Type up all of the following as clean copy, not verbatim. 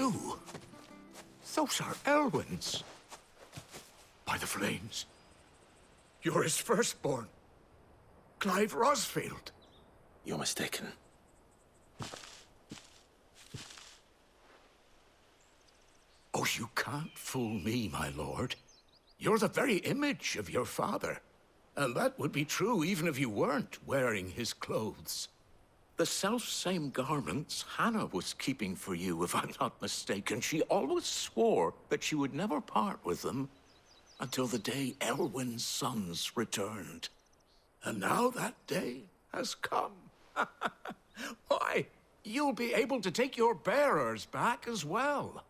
you? Those are Elwyn's. By the flames. You're his firstborn. Clive Rosfield. You're mistaken. Oh, you can't fool me, my lord. You're the very image of your father. And that would be true even if you weren't wearing his clothes. The self-same garments Hannah was keeping for you, if I'm not mistaken. She always swore that she would never part with them until the day Elwyn's sons returned. And now that day has come. Why, you'll be able to take your bearers back as well.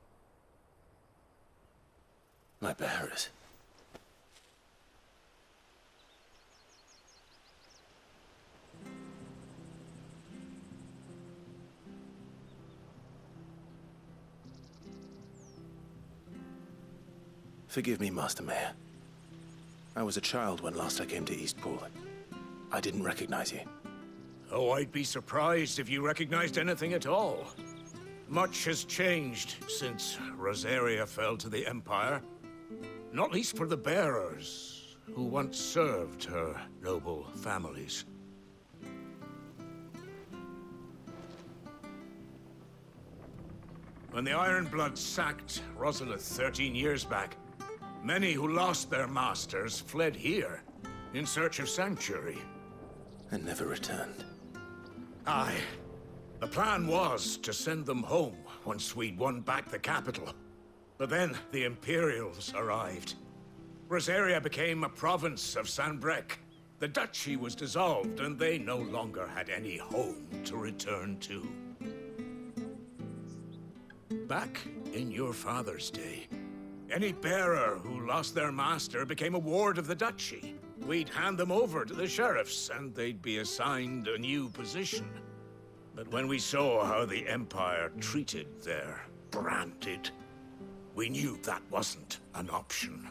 My bearers? Forgive me, Master Mayor. I was a child when last I came to Eastpool. I didn't recognize you. Oh, I'd be surprised if you recognized anything at all. Much has changed since Rosaria fell to the Empire. Not least for the bearers, who once served her noble families. When the Ironbloods sacked Rosalith 13 years back, many who lost their masters fled here in search of sanctuary. And never returned. Aye. The plan was to send them home once we'd won back the capital. But then the Imperials arrived. Rosaria became a province of Sanbreque. The duchy was dissolved, and they no longer had any home to return to. Back in your father's day, any bearer who lost their master became a ward of the duchy. We'd hand them over to the sheriffs, and they'd be assigned a new position. But when we saw how the Empire treated their branded, we knew that wasn't an option.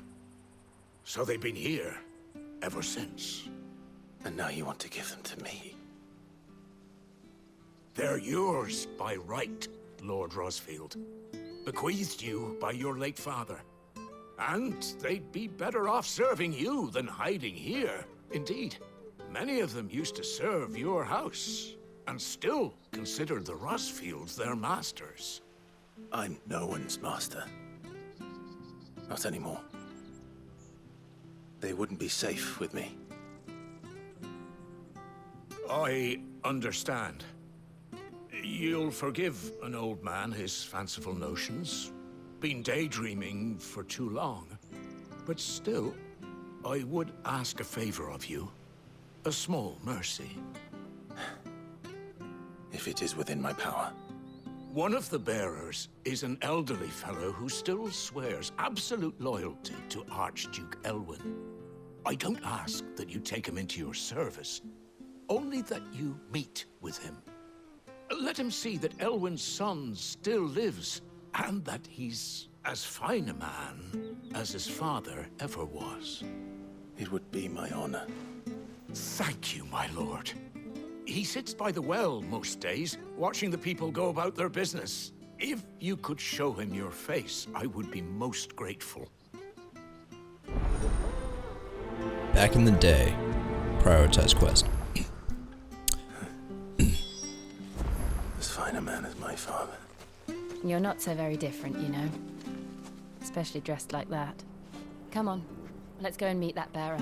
So they've been here ever since. And now you want to give them to me? They're yours by right, Lord Rosfield. Bequeathed you by your late father. And they'd be better off serving you than hiding here. Indeed, many of them used to serve your house, and still consider the Rosfields their masters. I'm no one's master. Not anymore. They wouldn't be safe with me. I understand. You'll forgive an old man his fanciful notions. Been daydreaming for too long. But still, I would ask a favor of you. A small mercy. If it is within my power. One of the bearers is an elderly fellow who still swears absolute loyalty to Archduke Elwyn. I don't ask that you take him into your service, only that you meet with him. Let him see that Elwyn's son still lives, and that he's as fine a man as his father ever was. It would be my honor. Thank you, my lord. He sits by the well most days, watching the people go about their business. If you could show him your face, I would be most grateful. Back in the day, prioritize quest. As fine a man as my father. You're not so very different, you know. Especially dressed like that. Come on, let's go and meet that bearer.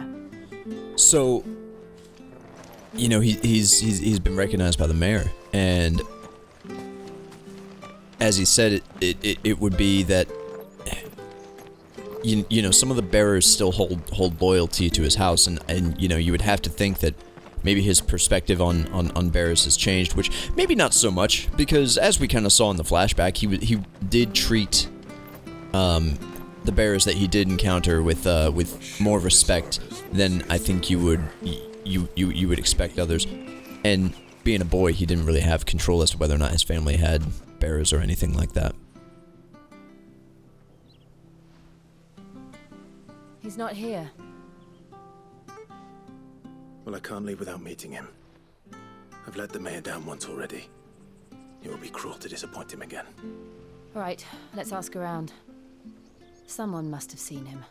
So, you know, he's been recognized by the mayor, and as he said, it would be that you know, some of the bearers still hold loyalty to his house, and you know, you would have to think that maybe his perspective on bearers has changed, which maybe not so much, because as we kind of saw in the flashback, he did treat the bearers that he did encounter with more respect than I think you would expect others. And being a boy, he didn't really have control as to whether or not his family had bearers or anything like that. He's not here. Well, I can't leave without meeting him. I've let the mayor down once already. It would be cruel to disappoint him again. All right, let's ask around. Someone must have seen him.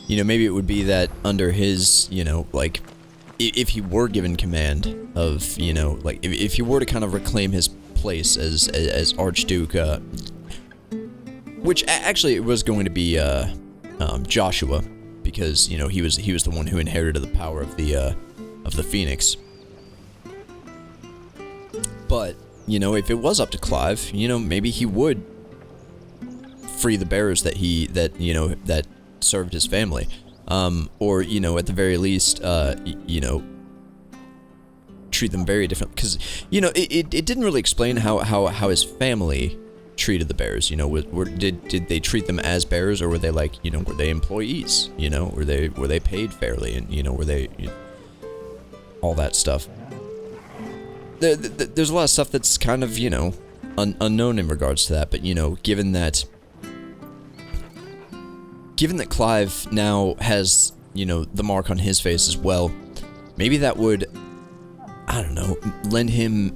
You know, maybe it would be that under his, you know, like, if he were given command of, you know, like, if he were to kind of reclaim his place as Archduke, which actually it was going to be Joshua, because, you know, he was the one who inherited the power of the Phoenix. But, you know, if it was up to Clive, you know, maybe he would free the bearers that served his family. Or, you know, at the very least, you know, treat them very different. Because, you know, it didn't really explain how his family treated the bearers. You know, did they treat them as bearers, or were they like, you know, were they employees? You know, were they paid fairly, and, you know, were they, you know, all that stuff. There's a lot of stuff that's kind of, you know, unknown in regards to that. But, you know, given that Clive now has, you know, the mark on his face as well, maybe that would, I don't know, lend him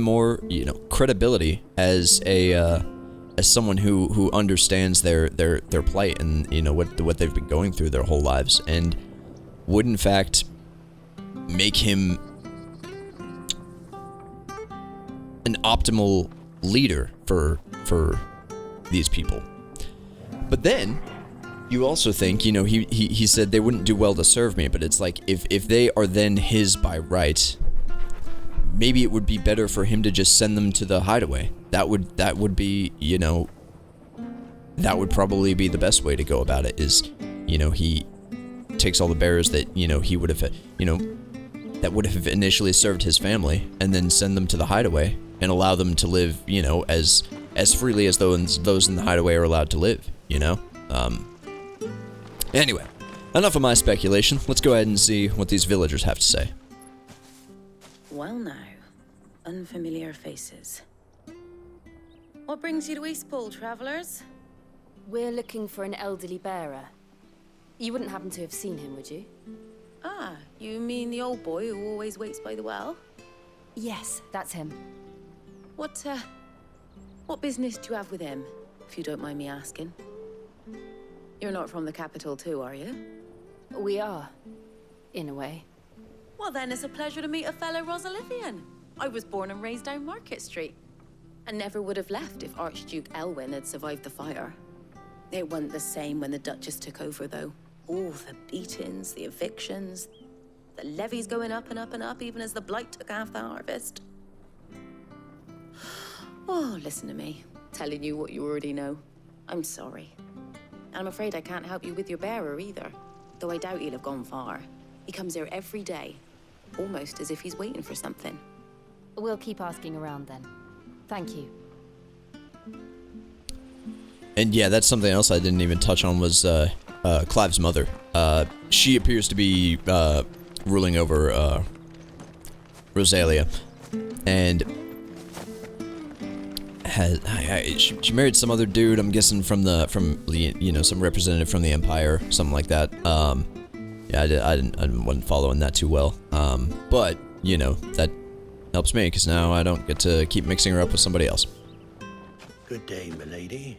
more, you know, credibility as someone who understands their plight and, you know, what they've been going through their whole lives, and would in fact make him an optimal leader for these people. But then you also think, you know, he said they wouldn't do well to serve me, but it's like, if they are then his by right, maybe it would be better for him to just send them to the hideaway. That would be, you know, that would probably be the best way to go about it, is, you know, he takes all the bearers that, you know, he would have, you know, that would have initially served his family, and then send them to the hideaway and allow them to live, you know, as freely as those in the hideaway are allowed to live, you know? Anyway, enough of my speculation. Let's go ahead and see what these villagers have to say. Well now, unfamiliar faces. What brings you to Eastpool, travellers? We're looking for an elderly bearer. You wouldn't happen to have seen him, would you? Ah, you mean the old boy who always waits by the well? Yes, that's him. What business do you have with him, if you don't mind me asking? You're not from the capital too, are you? We are, in a way. Well then, it's a pleasure to meet a fellow Rosalithian. I was born and raised down Market Street, and never would have left if Archduke Elwyn had survived the fire. It wasn't the same when the Duchess took over, though. All the beatings, the evictions, the levies going up and up and up, even as the blight took half the harvest. Oh, listen to me, telling you what you already know. I'm sorry. And I'm afraid I can't help you with your bearer either, though I doubt he'll have gone far. He comes here every day, almost as if he's waiting for something. We'll keep asking around then. Thank you. And yeah, that's something else I didn't even touch on, was Clive's mother. She appears to be ruling over Rosalia, and she married some other dude, I'm guessing from you know, some representative from the Empire, something like that. Yeah, I wasn't following that too well. But you know, that helps me, because now I don't get to keep mixing her up with somebody else. Good day, milady.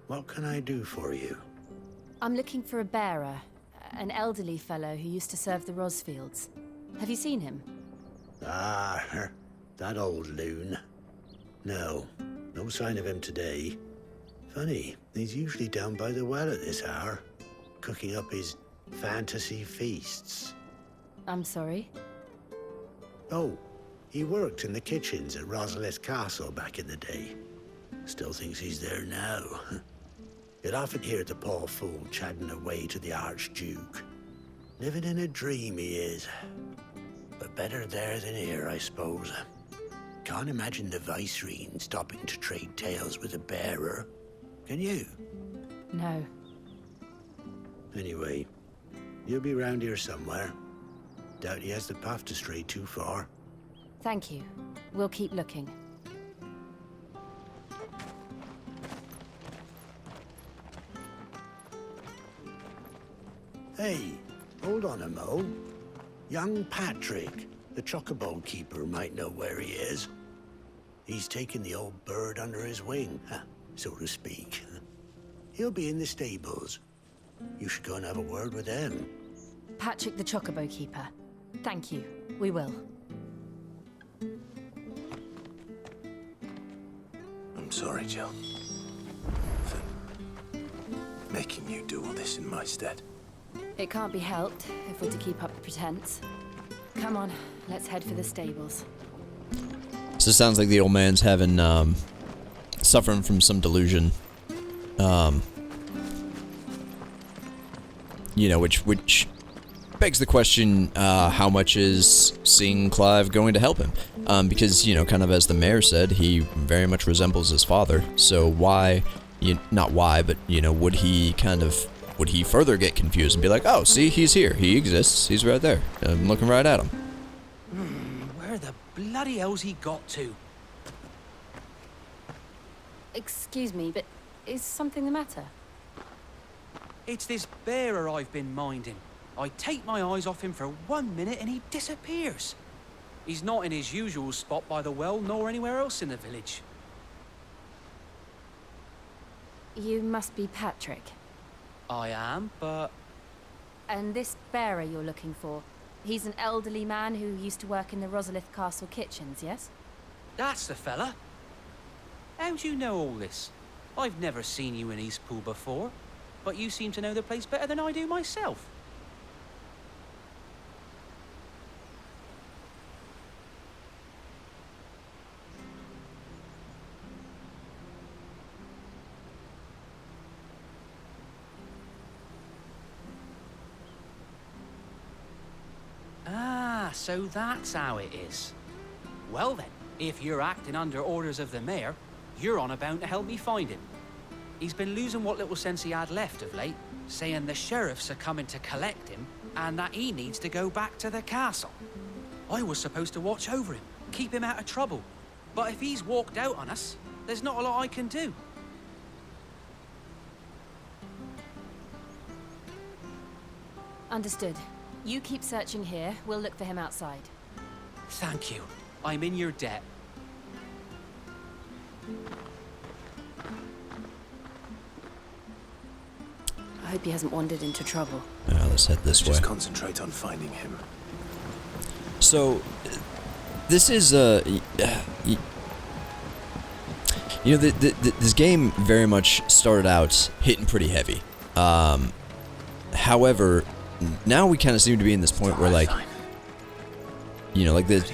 What can I do for you? I'm looking for a bearer, an elderly fellow who used to serve the Rosfields. Have you seen him? Ah, that old loon. No sign of him today. Funny, he's usually down by the well at this hour, cooking up his fantasy feasts. I'm sorry? Oh, he worked in the kitchens at Rosalith Castle back in the day. Still thinks he's there now. You'd often hear the poor fool chatting away to the Archduke. Living in a dream he is. But better there than here, I suppose. Can't imagine the Vicereine stopping to trade tales with a bearer. Can you? No. Anyway, he'll be round here somewhere. Doubt he has the path to stray too far. Thank you. We'll keep looking. Hey, hold on a mo. Young Patrick, The chocobo keeper might know where he is. He's taken the old bird under his wing, so to speak. He'll be in the stables. You should go and have a word with him. Patrick the chocobo keeper. Thank you. We will. I'm sorry, Jill. For making you do all this in my stead. It can't be helped if we're to keep up the pretense. Come on, let's head for the stables. So it sounds like the old man's having, suffering from some delusion. You know, which begs the question, how much is seeing Clive going to help him? Because, you know, kind of as the mayor said, he very much resembles his father. So why, not why, but, you know, would he further get confused and be like, oh, see, he's here, he exists, he's right there, I'm looking right at him. Where the bloody hell's he got to? Excuse me, but is something the matter? It's this bearer I've been minding. I take my eyes off him for 1 minute and he disappears. He's not in his usual spot by the well, nor anywhere else in the village. You must be Patrick. I am, but... And this bearer you're looking for, he's an elderly man who used to work in the Rosalith Castle kitchens, yes? That's the fella. How do you know all this? I've never seen you in Eastpool before, but you seem to know the place better than I do myself. Ah, so that's how it is. Well then, if you're acting under orders of the mayor, you're on about to help me find him. He's been losing what little sense he had left of late, saying the sheriffs are coming to collect him and that he needs to go back to the castle. I was supposed to watch over him, keep him out of trouble. But if he's walked out on us, there's not a lot I can do. Understood. You keep searching here, we'll look for him outside. Thank you. I'm in your debt. I hope he hasn't wandered into trouble. Let's head this way. Just concentrate on finding him. So, this is, you know, this game very much started out hitting pretty heavy. However, now we kind of seem to be in this point where, like, you know, like this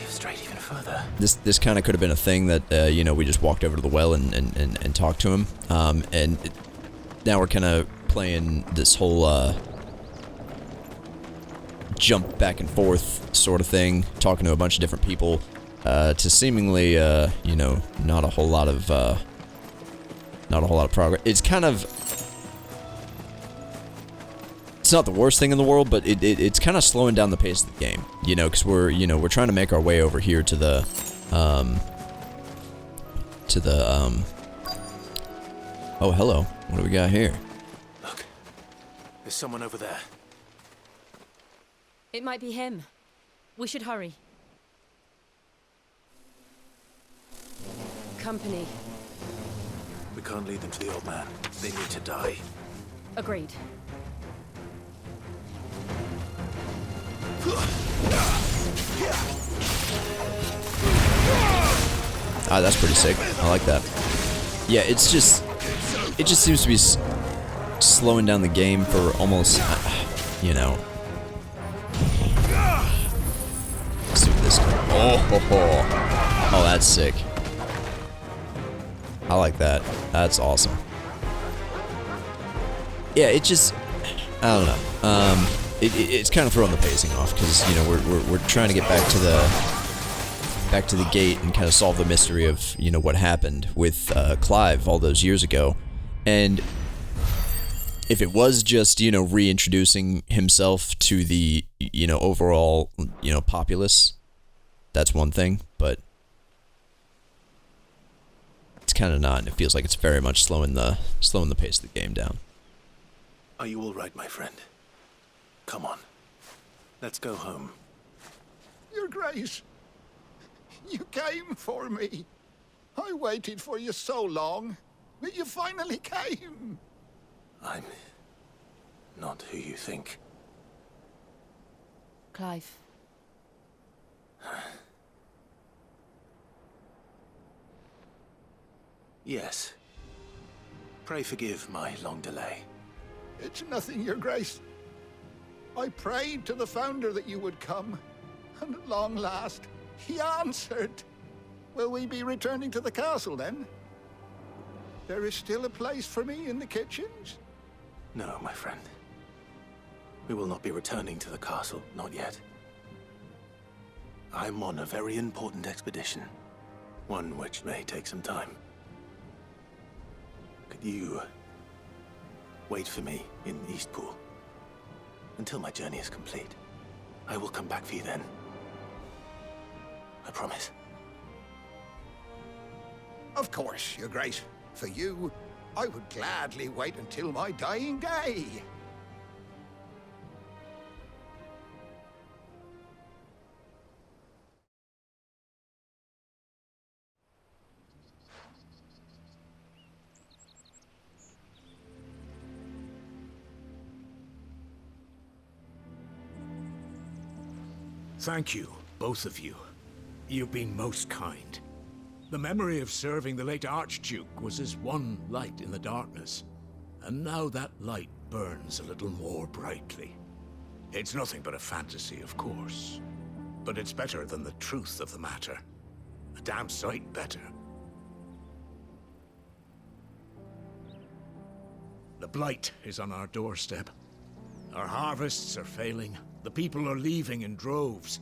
kind of could have been a thing that, you know, we just walked over to the well and talked to him. Now we're kind of playing this whole, jump back and forth sort of thing, talking to a bunch of different people, to seemingly, you know, not a whole lot of progress. It's kind of, it's not the worst thing in the world, but it's kind of slowing down the pace of the game, you know, because we're trying to make our way over here to the, oh, hello, what do we got here? Look, there's someone over there. It might be him. We should hurry. Company. We can't lead them to the old man. They need to die. Agreed. Ah, that's pretty sick. I like that. Yeah, it just seems to be slowing down the game for almost, you know. Let's see what this. Oh, that's sick. I like that. That's awesome. Yeah, it just, I don't know. It's kind of throwing the pacing off because, you know, we're trying to get back to the gate and kind of solve the mystery of, you know, what happened with Clive all those years ago. And if it was just, you know, reintroducing himself to the, you know, overall, you know, populace, that's one thing, but it's kind of not, and it feels like it's very much slowing the pace of the game down. Are you all right, my friend? Come on. Let's go home. Your Grace, you came for me. I waited for you so long, but you finally came. I'm not who you think. Clive. Yes. Pray forgive my long delay. It's nothing, Your Grace. I prayed to the Founder that you would come, and at long last, he answered. Will we be returning to the castle, then? There is still a place for me in the kitchens? No, my friend. We will not be returning to the castle, not yet. I'm on a very important expedition, one which may take some time. Could you wait for me in Eastpool until my journey is complete? I will come back for you then. I promise. Of course, Your Grace. For you, I would gladly wait until my dying day. Thank you, both of you. You've been most kind. The memory of serving the late Archduke was as one light in the darkness, and now that light burns a little more brightly. It's nothing but a fantasy, of course, but it's better than the truth of the matter. A damn sight better. The blight is on our doorstep. Our harvests are failing. The people are leaving in droves.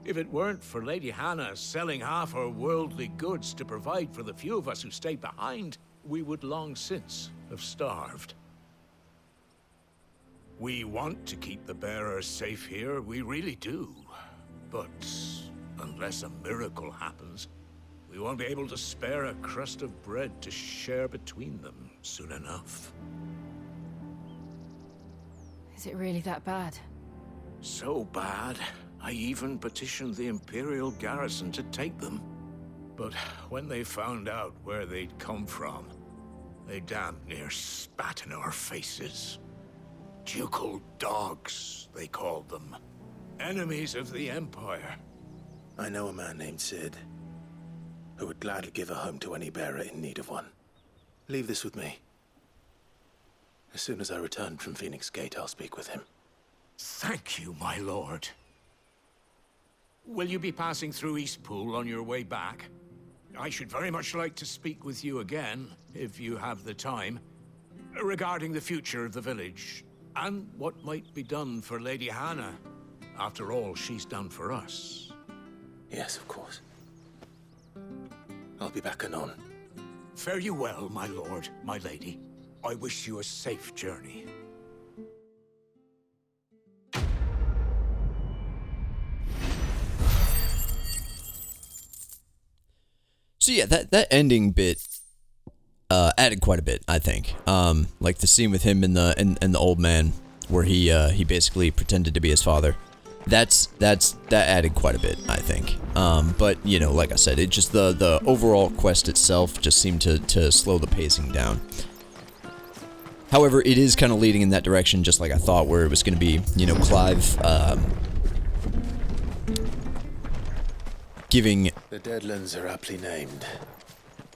If it weren't for Lady Hannah selling half her worldly goods to provide for the few of us who stayed behind, we would long since have starved. We want to keep the bearers safe here, we really do. But unless a miracle happens, we won't be able to spare a crust of bread to share between them soon enough. Is it really that bad? So bad, I even petitioned the Imperial garrison to take them. But when they found out where they'd come from, they damn near spat in our faces. Ducal dogs, they called them. Enemies of the Empire. I know a man named Sid, who would gladly give a home to any bearer in need of one. Leave this with me. As soon as I return from Phoenix Gate, I'll speak with him. Thank you, my lord. Will you be passing through Eastpool on your way back? I should very much like to speak with you again, if you have the time, regarding the future of the village, and what might be done for Lady Hannah. After all, she's done for us. Yes, of course. I'll be back anon. Fare you well, my lord, my lady. I wish you a safe journey. So yeah, that ending bit added quite a bit, I think. Like the scene with him and the old man, where he basically pretended to be his father. That added quite a bit, I think. But you know, like I said, it just the overall quest itself just seemed to slow the pacing down. However, it is kind of leading in that direction, just like I thought, where it was going to be, you know, Clive giving... The Deadlands are aptly named.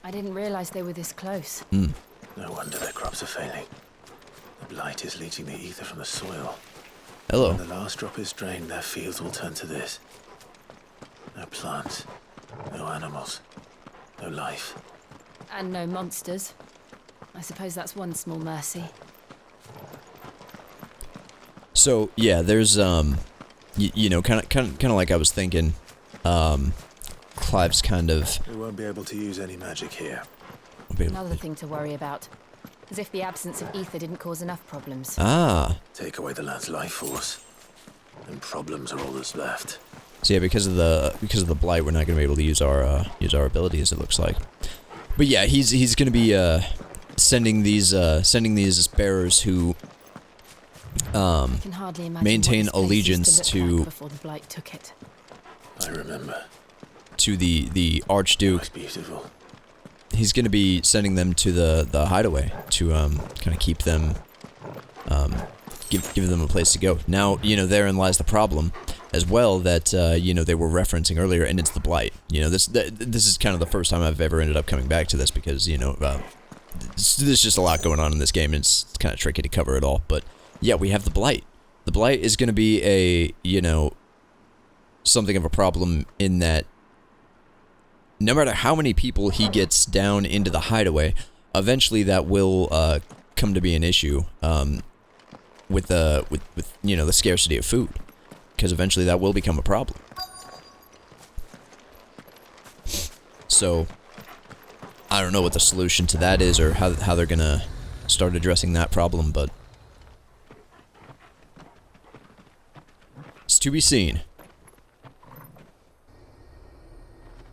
I didn't realize they were this close. No wonder their crops are failing. The blight is leaching the ether from the soil. Hello. When the last drop is drained, their fields will turn to this. No plants, no animals, no life. And no monsters. I suppose that's one small mercy. So yeah, there's you know, kind of like I was thinking. Clive's kind of... We won't be able to use any magic here. Another thing to worry about. As if the absence of ether didn't cause enough problems. Ah. Take away the lad's life force, and problems are all that's left. So yeah, because of the blight, we're not going to be able to use our abilities, it looks like. But yeah, he's going to be sending these bearers who I can hardly imagine maintain what this place allegiance used to look like to before the Blight took it. I remember. to the It Archduke. was beautiful. He's going to be sending them to the hideaway to kind of keep them, give them a place to go. Now, you know, therein lies the problem as well that, you know, they were referencing earlier, and it's the Blight. You know, this is kind of the first time I've ever ended up coming back to this because, you know, there's just a lot going on in this game, and it's kind of tricky to cover it all. But, yeah, we have the Blight. The Blight is going to be a, you know, something of a problem in that no matter how many people he gets down into the hideaway, eventually that will come to be an issue with you know, the scarcity of food, because eventually that will become a problem. So I don't know what the solution to that is or how they're gonna start addressing that problem, but it's to be seen.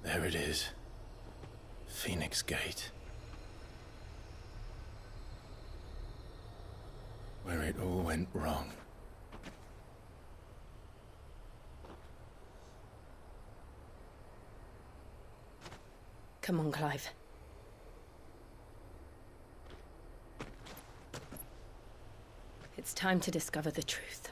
There it is. Phoenix Gate. Where it all went wrong. Come on, Clive. It's time to discover the truth.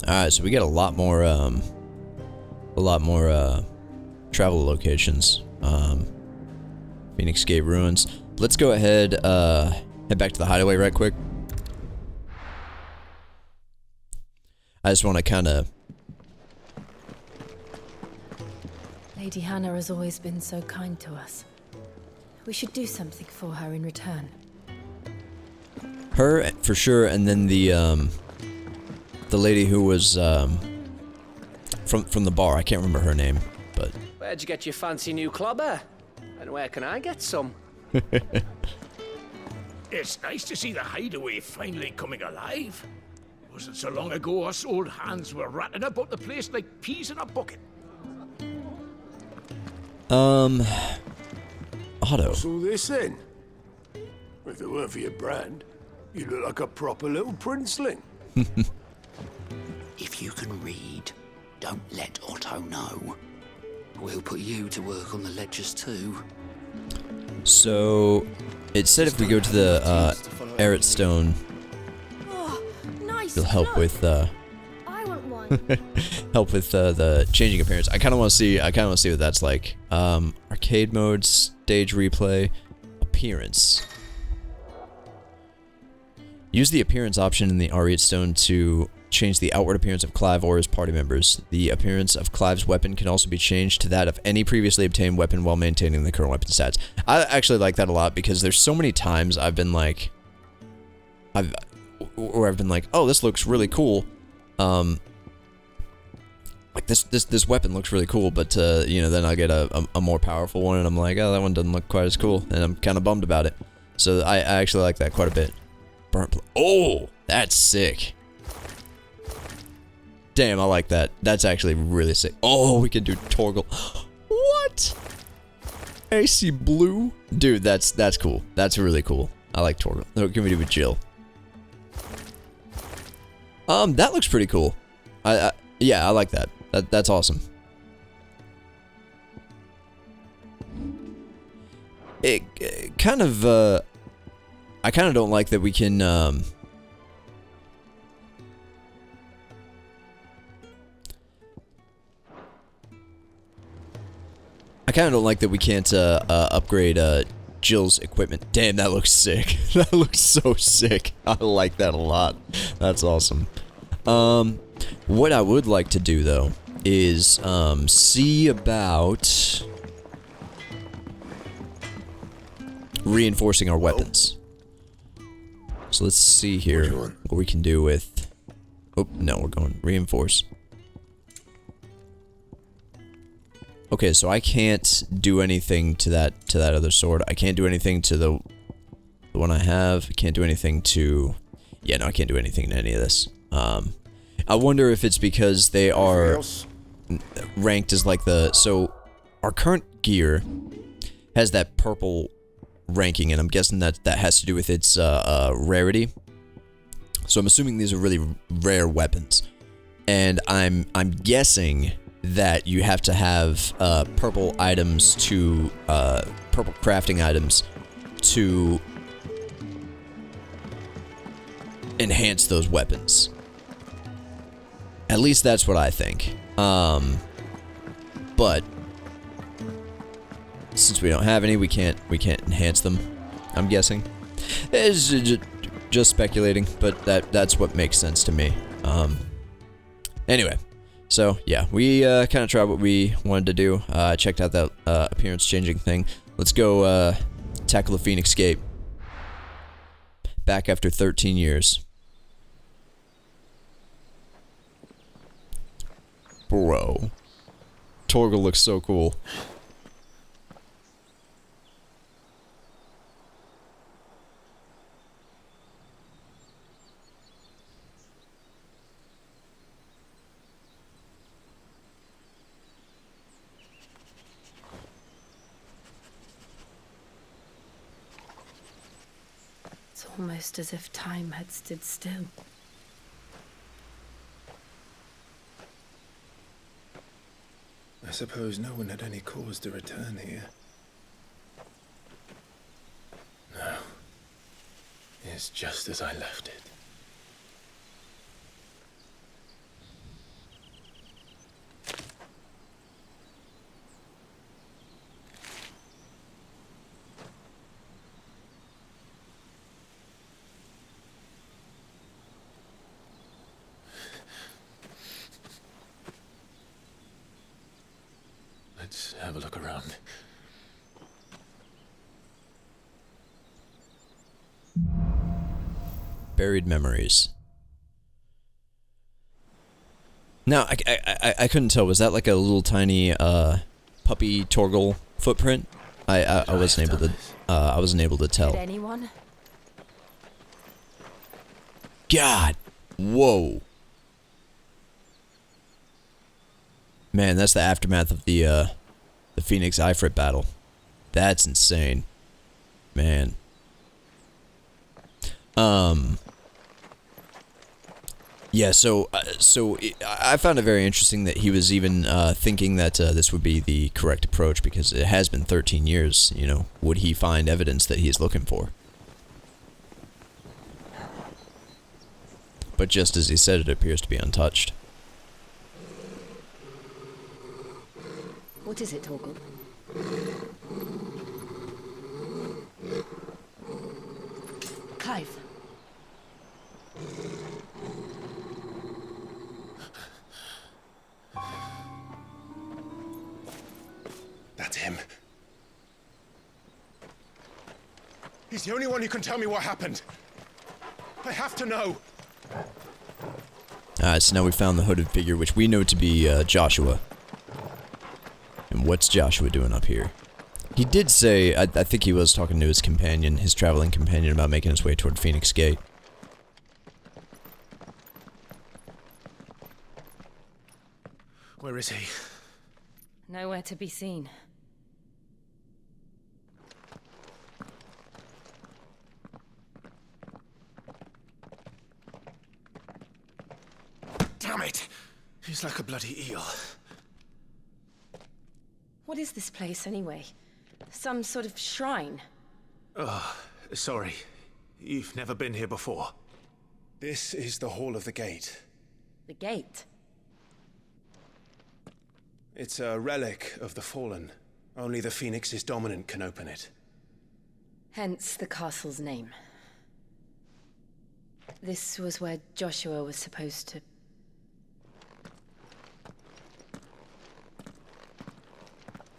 Alright, so we get a lot more travel locations. Phoenix Gate Ruins. Let's go ahead, head back to the hideaway right quick. I just want to kind of... Lady Hannah has always been so kind to us. We should do something for her in return. Her, for sure, and then the lady who was, from the bar. I can't remember her name, but... Where'd you get your fancy new clobber? And where can I get some? It's nice to see the hideaway finally coming alive. Wasn't so long ago us old hands were ratting about the place like peas in a bucket. Otto. What's all this then? If it weren't for your brand, you look like a proper little princeling. If you can read, don't let Otto know. We'll put you to work on the ledgers too. So, it said if we go to the, Erit Stone, Oh, nice. it'll help with, I want one. help with, the changing appearance. I kinda wanna see what that's like. Arcade mode, stage replay, appearance. Use the appearance option in the Erit Stone to change the outward appearance of Clive or his party members. The appearance of Clive's weapon can also be changed to that of any previously obtained weapon while maintaining the current weapon stats. I actually like that a lot because there's so many times I've been like, oh, this looks really cool. Like this weapon looks really cool, but you know, then I'll get a more powerful one, and I'm like, oh, that one doesn't look quite as cool, and I'm kind of bummed about it. So I actually like that quite a bit. Oh, that's sick. Damn, I like that. That's actually really sick. Oh, we can do Torgal. What? AC Blue? Dude, that's cool. That's really cool. I like Torgal. What can we do with Jill? That looks pretty cool. Yeah, I like that. That's awesome. It kind of, I kind of don't like that we can, I kind of don't like that we can't upgrade Jill's equipment. Damn, that looks sick. That looks so sick. I like that a lot. That's awesome. What I would like to do, though, is see about reinforcing our weapons. So let's see here what we can do with... Oh, no, we're going reinforce. Okay, so I can't do anything to that other sword. I can't do anything to the one I have. I can't do anything to... Yeah, no, I can't do anything to any of this. I wonder if it's because they are ranked as like the... So, our current gear has that purple ranking, and I'm guessing that has to do with its rarity. So I'm assuming these are really rare weapons. And I'm guessing that you have to have purple items to... purple crafting items to enhance those weapons. At least that's what I think. But since we don't have any, we can't enhance them, I'm guessing. It's just speculating, but that's what makes sense to me. Anyway, so yeah, we kind of tried what we wanted to do. Checked out that appearance changing thing. Let's go tackle the Phoenix Gate. Back after 13 years. Bro. Torgal looks so cool. It's almost as if time had stood still. I suppose no one had any cause to return here. No. It's just as I left it. Let's have a look around. Buried memories. Now, I couldn't tell. Was that like a little tiny puppy Torgal footprint? I wasn't able to tell. Did anyone? God, whoa. Man, that's the aftermath of the Phoenix Ifrit battle. That's insane. Man. Yeah, so I found it very interesting that he was even thinking that this would be the correct approach, because it has been 13 years, you know. Would he find evidence that he's looking for? But just as he said, it appears to be untouched. What is it, Torgal? Clive. That's him. He's the only one who can tell me what happened. I have to know. Alright, so now we found the hooded figure, which we know to be Joshua. And what's Joshua doing up here? He did say, I think he was talking to his companion, his traveling companion, about making his way toward Phoenix Gate. Where is he? Nowhere to be seen. Damn it! He's like a bloody eel. What is this place, anyway? Some sort of shrine? Oh, sorry. You've never been here before. This is the Hall of the Gate. The gate? It's a relic of the Fallen. Only the Phoenix's dominant can open it. Hence the castle's name. This was where Joshua was supposed to...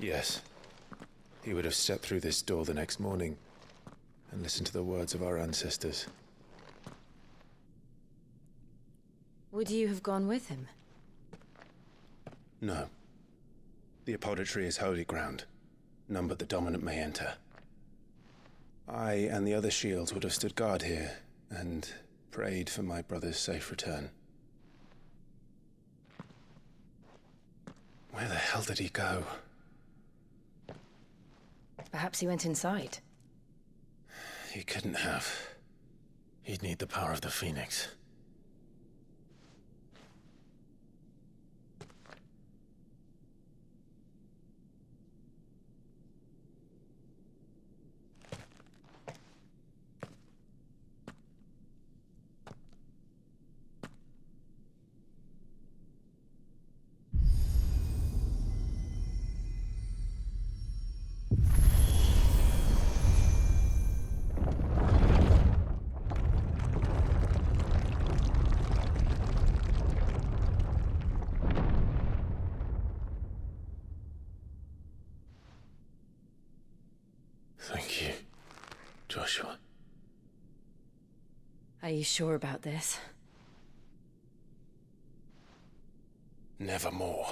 Yes. He would have stepped through this door the next morning and listened to the words of our ancestors. Would you have gone with him? No. The apodatory is holy ground, none but the dominant may enter. I and the other shields would have stood guard here, and prayed for my brother's safe return. Where the hell did he go? Perhaps he went inside. He couldn't have. He'd need the power of the Phoenix. Thank you, Joshua. Are you sure about this? Nevermore.